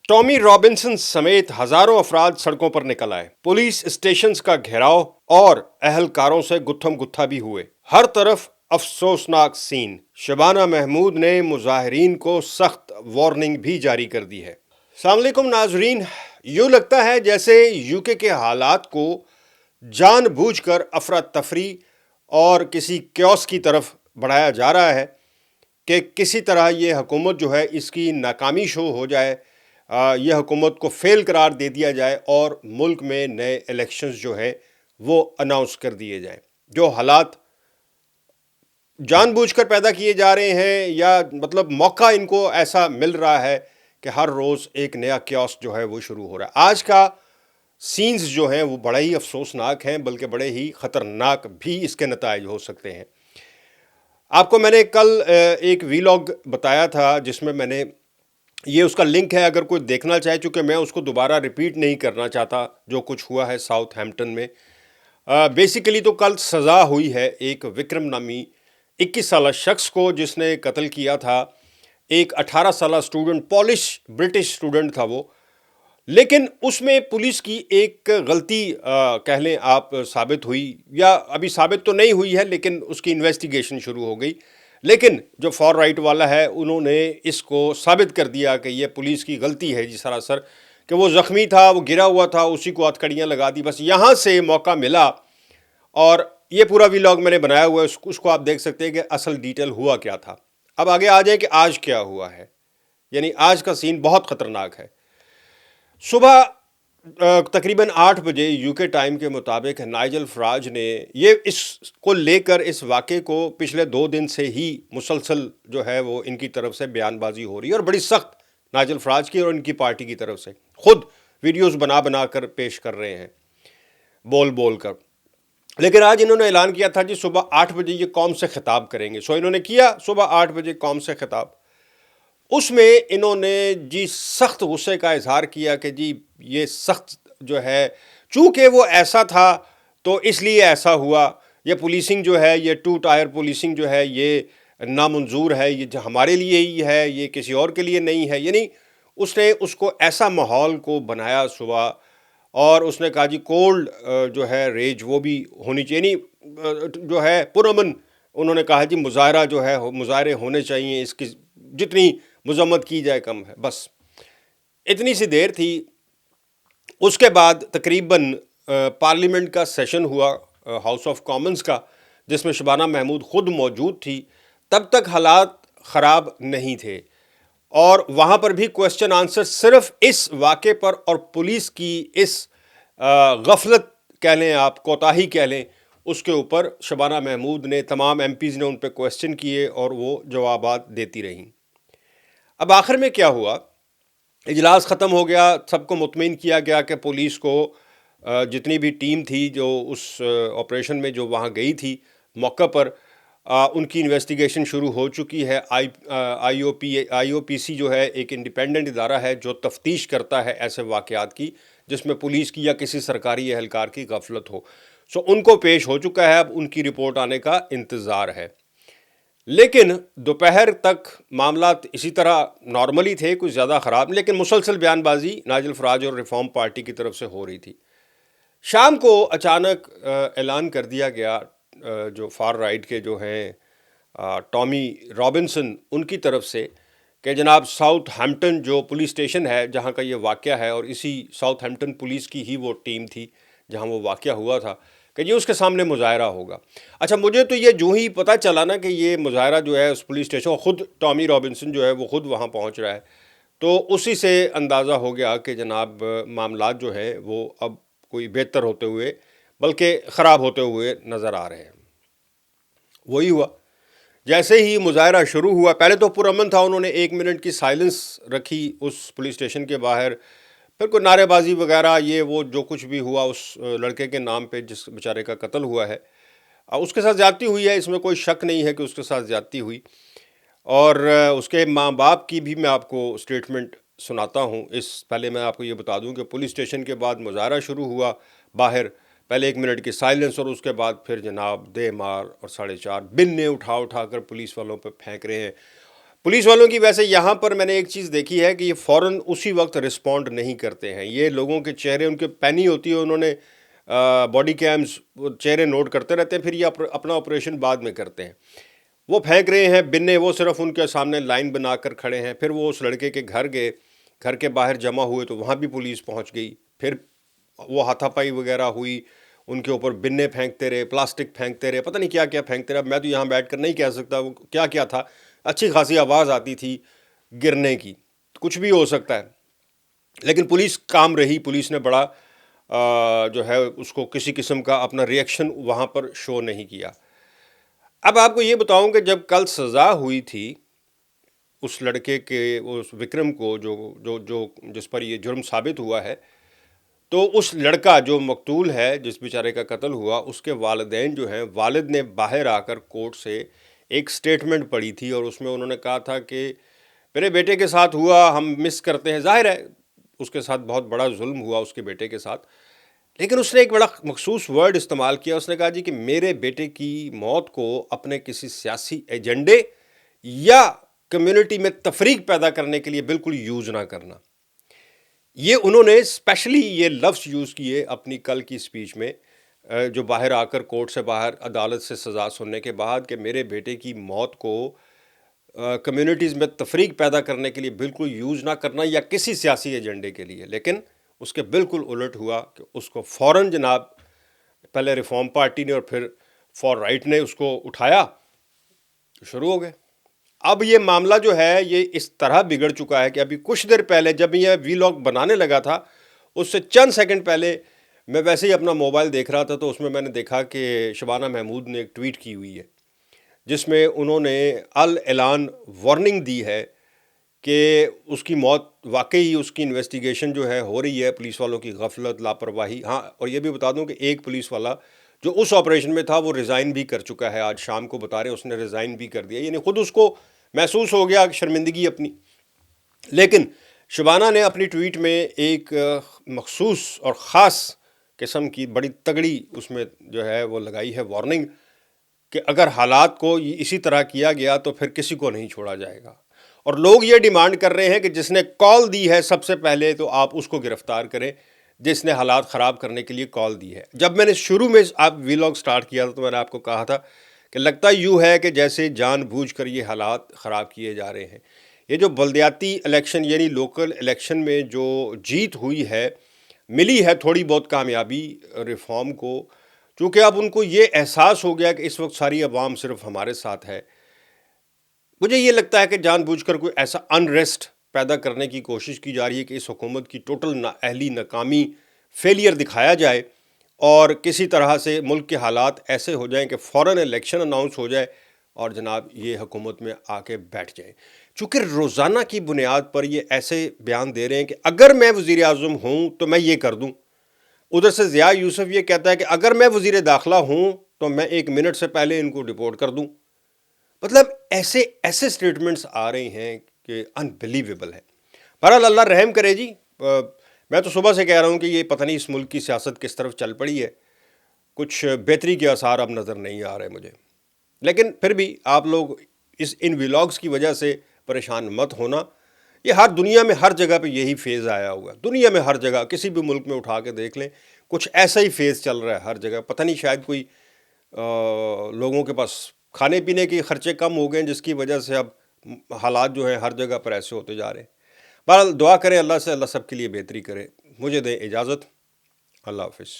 Tommy Robinson समेत हजारों अफराद सड़कों पर निकल आए। पुलिस स्टेशंस का घेराव और अहलकारों से गुत्थम गुत्था भी हुए। हर तरफ अफसोसनाक सीन। शबाना महमूद ने मुजाहिरीन को सख्त वार्निंग भी जारी कर दी है। अस्सलाम वालेकुम नाजरीन, यूं लगता है जैसे यूके के हालात को जानबूझकर अफरा तफरी और किसी क्योस की तरफ बढ़ाया जा रहा है कि किसी तरह ये हुकूमत जो है इसकी नाकामी शो हो जाए, ये हुकूमत को फेल करार दे दिया जाए और मुल्क में नए इलेक्शंस जो है वो अनाउंस कर दिए जाएं। जो हालात जानबूझकर पैदा किए जा रहे हैं या मतलब मौका इनको ऐसा मिल रहा है कि हर रोज़ एक नया क्योस जो है वो शुरू हो रहा है। आज का सीन्स जो हैं वो बड़े ही अफसोसनाक हैं, बल्कि बड़े ही ख़तरनाक भी इसके नताइज हो सकते हैं। आपको मैंने कल एक वीलॉग बताया था जिसमें मैंने ये उसका लिंक है, अगर कोई देखना चाहे, चूँकि मैं उसको दोबारा रिपीट नहीं करना चाहता जो कुछ हुआ है साउथ हैम्पटन में। बेसिकली तो कल सज़ा हुई है एक विक्रम नामी 21 साला शख्स को जिसने कत्ल किया था एक 18 साला स्टूडेंट, पॉलिश ब्रिटिश स्टूडेंट था वो। लेकिन उसमें पुलिस की एक गलती कह लें आप साबित हुई, या अभी साबित तो नहीं हुई है लेकिन उसकी इन्वेस्टिगेशन शुरू हो गई। लेकिन जो फॉर राइट वाला है उन्होंने इसको साबित कर दिया कि ये पुलिस की गलती है जी सरासर, कि वो ज़ख्मी था, वो गिरा हुआ था, उसी को हथकड़ियाँ लगा दी। बस यहाँ से मौका मिला और ये पूरा व्लॉग मैंने बनाया हुआ है, उसको आप देख सकते हैं कि असल डिटेल हुआ क्या था। अब आगे आ जाए कि आज क्या हुआ है। यानी आज का सीन बहुत ख़तरनाक है। सुबह तकरीबन 8 बजे यूके टाइम के मुताबिक नाइजल फराज ने ये इसको लेकर इस वाक़े को पिछले 2 दिन से ही मुसलसल जो है वो इनकी तरफ से बयानबाजी हो रही है और बड़ी सख्त नाइजल फराज की और इनकी पार्टी की तरफ से खुद वीडियोस बना बना कर पेश कर रहे हैं, बोल बोल कर। लेकिन आज इन्होंने ऐलान किया था जी सुबह 8 बजे ये कौम से खिताब करेंगे। सो इन्होंने किया सुबह 8 बजे कौम से खिताब। उसमें इन्होंने जी सख्त गुस्से का इजहार किया कि जी ये सख्त जो है, चूँकि वो ऐसा था तो इसलिए ऐसा हुआ। ये पुलिसिंग जो है, ये 2 टायर पुलिसिंग जो है ये नामंजूर है, ये जो हमारे लिए ही है, ये किसी और के लिए नहीं है। यानी उसने उसको ऐसा माहौल को बनाया सुबह, और उसने कहा जी कोल्ड जो है रेज वो भी होनी चाहिए, यानी जो है पुरअमन। उन्होंने कहा जी मुजाहरा जो है मुजाहरे होने चाहिए, इसकी जितनी मजम्मत की जाए कम है। बस इतनी सी देर थी। उसके बाद तकरीबन पार्लियामेंट का सेशन हुआ, हाउस ऑफ कॉमन्स का, जिसमें शबाना महमूद ख़ुद मौजूद थी। तब तक हालात ख़राब नहीं थे और वहाँ पर भी क्वेश्चन आंसर सिर्फ इस वाक़े पर और पुलिस की इस गफलत कह लें आप, कोताही कह लें, उसके ऊपर शबाना महमूद ने, तमाम एमपीज़ ने उन पर क्वेश्चन किए और वो जवाबात देती रहीं। अब आखिर में क्या हुआ, इजलास ख़त्म हो गया, सबको मुतमिन किया गया कि पुलिस को जितनी भी टीम थी जो उस ऑपरेशन में जो वहाँ गई थी मौका पर, उनकी इन्वेस्टिगेशन शुरू हो चुकी है। आईओपीसी जो है एक इंडिपेंडेंट इदारा है जो तफ्तीश करता है ऐसे वाक़यात की जिसमें पुलिस की या किसी सरकारी एहलकार की गफलत हो। सो उनको पेश हो चुका है, अब उनकी रिपोर्ट आने का इंतज़ार है। लेकिन दोपहर तक मामलात इसी तरह नॉर्मली थे, कुछ ज़्यादा ख़राब, लेकिन मुसलसल बयानबाजी नाइजल फराज और रिफॉर्म पार्टी की तरफ से हो रही थी। शाम को अचानक ऐलान कर दिया गया जो फार राइट के जो हैं टॉमी रॉबिन्सन, उनकी तरफ से कि जनाब साउथ हैम्पटन जो पुलिस स्टेशन है जहाँ का ये वाक़या है, और इसी साउथ हैम्पटन पुलिस की ही वो टीम थी जहाँ वो वाक़या हुआ था, कि ये उसके सामने मुजाहरा होगा। अच्छा, मुझे तो ये जो ही पता चला ना कि ये मुजाहरा जो है उस पुलिस स्टेशन, ख़ुद टॉमी रॉबिन्सन जो है वो ख़ुद वहाँ पहुँच रहा है, तो उसी से अंदाज़ा हो गया कि जनाब मामलात जो है वो अब कोई बेहतर होते हुए बल्कि ख़राब होते हुए नज़र आ रहे हैं। वही हुआ, जैसे ही मुजाहरा शुरू हुआ, पहले तो पुरअमन था, उन्होंने 1 मिनट की साइलेंस रखी उस पुलिस स्टेशन के बाहर, फिर कोई नारेबाजी वगैरह, ये वो जो कुछ भी हुआ उस लड़के के नाम पे जिस बेचारे का कत्ल हुआ है, उसके साथ ज़्यादती हुई है, इसमें कोई शक नहीं है कि उसके साथ ज़्यादती हुई। और उसके माँ बाप की भी मैं आपको स्टेटमेंट सुनाता हूँ। इस पहले मैं आपको ये बता दूँ कि पुलिस स्टेशन के बाद मुजाहरा शुरू हुआ बाहर, पहले 1 मिनट की साइलेंस और उसके बाद फिर जनाब दे मार और 4.5 बिन्ने उठा उठा कर पुलिस वालों पर फेंक रहे हैं। پولیس والوں کی ویسے یہاں پر میں نے ایک چیز دیکھی ہے کہ یہ فوراً اسی وقت رسپونڈ نہیں کرتے ہیں. یہ لوگوں کے چہرے ان کے پینی ہوتی ہے, انہوں نے باڈی کیمز چہرے نوٹ کرتے رہتے ہیں, پھر یہ اپنا آپریشن بعد میں کرتے ہیں. وہ پھینک رہے ہیں بنے, وہ صرف ان کے سامنے لائن بنا کر کھڑے ہیں. پھر وہ اس لڑکے کے گھر گئے, گھر کے باہر جمع ہوئے تو وہاں بھی پولیس پہنچ گئی. پھر وہ ہاتھا پائی وغیرہ ہوئی, ان کے اوپر بنے پھینکتے رہے, پلاسٹک پھینکتے رہے, پتہ نہیں کیا کیا پھینکتے رہے. میں تو یہاں بیٹھ کر نہیں کہہ سکتا وہ کیا کیا تھا. اچھی خاصی آواز آتی تھی گرنے کی, کچھ بھی ہو سکتا ہے. لیکن پولیس کام رہی, پولیس نے بڑا جو ہے اس کو کسی قسم کا اپنا ریئیکشن وہاں پر شو نہیں کیا. اب آپ کو یہ بتاؤں کہ جب کل سزا ہوئی تھی اس لڑکے کے, اس وکرم کو جو جس پر یہ جرم ثابت ہوا ہے, تو اس لڑکا جو مقتول ہے, جس بیچارے کا قتل ہوا, اس کے والدین جو ہیں, والد نے باہر آ کر کورٹ سے ایک سٹیٹمنٹ پڑھی تھی, اور اس میں انہوں نے کہا تھا کہ میرے بیٹے کے ساتھ ہوا, ہم مس کرتے ہیں. ظاہر ہے اس کے ساتھ بہت بڑا ظلم ہوا اس کے بیٹے کے ساتھ, لیکن اس نے ایک بڑا مخصوص ورڈ استعمال کیا. اس نے کہا جی کہ میرے بیٹے کی موت کو اپنے کسی سیاسی ایجنڈے یا کمیونٹی میں تفریق پیدا کرنے کے لیے بالکل یوز نہ کرنا. یہ انہوں نے اسپیشلی یہ لفظ یوز کیے اپنی کل کی اسپیچ میں, جو باہر آ کر کورٹ سے باہر عدالت سے سزا سننے کے بعد, کہ میرے بیٹے کی موت کو کمیونٹیز میں تفریق پیدا کرنے کے لیے بالکل یوز نہ کرنا یا کسی سیاسی ایجنڈے کے لیے. لیکن اس کے بالکل الٹ ہوا کہ اس کو فوراً جناب پہلے ریفارم پارٹی نے اور پھر فار رائٹ نے اس کو اٹھایا, شروع ہو گئے. اب یہ معاملہ جو ہے یہ اس طرح بگڑ چکا ہے کہ ابھی کچھ دیر پہلے جب یہ وی لاگ بنانے لگا تھا, اس سے چند سیکنڈ پہلے میں ویسے ہی اپنا موبائل دیکھ رہا تھا, تو اس میں نے دیکھا کہ شبانہ محمود نے ایک ٹویٹ کی ہوئی ہے جس میں انہوں نے اعلان وارننگ دی ہے کہ اس کی موت واقعی اس کی انویسٹیگیشن جو ہے ہو رہی ہے, پولیس والوں کی غفلت, لاپرواہی. ہاں, اور یہ بھی بتا دوں کہ ایک پولیس والا جو اس آپریشن میں تھا وہ ریزائن بھی کر چکا ہے, آج شام کو بتا رہے اس نے ریزائن بھی کر دیا, یعنی خود اس کو محسوس ہو گیا شرمندگی اپنی. لیکن شبانہ نے اپنی ٹویٹ میں ایک مخصوص اور خاص قسم کی بڑی تگڑی اس میں جو ہے وہ لگائی ہے وارننگ, کہ اگر حالات کو اسی طرح کیا گیا تو پھر کسی کو نہیں چھوڑا جائے گا. اور لوگ یہ ڈیمانڈ کر رہے ہیں کہ جس نے کال دی ہے سب سے پہلے تو آپ اس کو گرفتار کریں, جس نے حالات خراب کرنے کے لیے کال دی ہے. جب میں نے شروع میں آپ وی لاگ سٹارٹ کیا تھا تو میں نے آپ کو کہا تھا کہ لگتا یوں ہے کہ جیسے جان بوجھ کر یہ حالات خراب کیے جا رہے ہیں. یہ جو بلدیاتی الیکشن یعنی لوکل الیکشن میں جو جیت ہوئی ہے, ملی ہے تھوڑی بہت کامیابی ریفارم کو, چونکہ اب ان کو یہ احساس ہو گیا کہ اس وقت ساری عوام صرف ہمارے ساتھ ہے. مجھے یہ لگتا ہے کہ جان بوجھ کر کوئی ایسا انریسٹ پیدا کرنے کی کوشش کی جا رہی ہے کہ اس حکومت کی ٹوٹل نااہلی, ناکامی, فیلئر دکھایا جائے, اور کسی طرح سے ملک کے حالات ایسے ہو جائیں کہ فوراً الیکشن اناؤنس ہو جائے اور جناب یہ حکومت میں آ کے بیٹھ جائیں. چونکہ روزانہ کی بنیاد پر یہ ایسے بیان دے رہے ہیں کہ اگر میں وزیر اعظم ہوں تو میں یہ کر دوں. ادھر سے ضیاء یوسف یہ کہتا ہے کہ اگر میں وزیر داخلہ ہوں تو میں 1 منٹ سے پہلے ان کو ڈپورٹ کر دوں. مطلب ایسے سٹیٹمنٹس آ رہے ہیں کہ انبلیویبل ہے. بہرحال اللہ رحم کرے جی. میں تو صبح سے کہہ رہا ہوں کہ یہ پتہ نہیں اس ملک کی سیاست کس طرف چل پڑی ہے, کچھ بہتری کے آثار اب نظر نہیں آ رہے مجھے. لیکن پھر بھی آپ لوگ ان ولاگز کی وجہ سے پریشان مت ہونا. یہ ہر دنیا میں ہر جگہ پہ یہی فیز آیا ہوا ہے, دنیا میں ہر جگہ کسی بھی ملک میں اٹھا کے دیکھ لیں کچھ ایسا ہی فیز چل رہا ہے ہر جگہ. پتہ نہیں شاید کوئی لوگوں کے پاس کھانے پینے کے خرچے کم ہو گئے ہیں جس کی وجہ سے اب حالات جو ہیں ہر جگہ پر ایسے ہوتے جا رہے ہیں. بہرحال دعا کریں اللہ سے, اللہ سب کے لیے بہتری کرے. مجھے دیں اجازت, اللہ حافظ.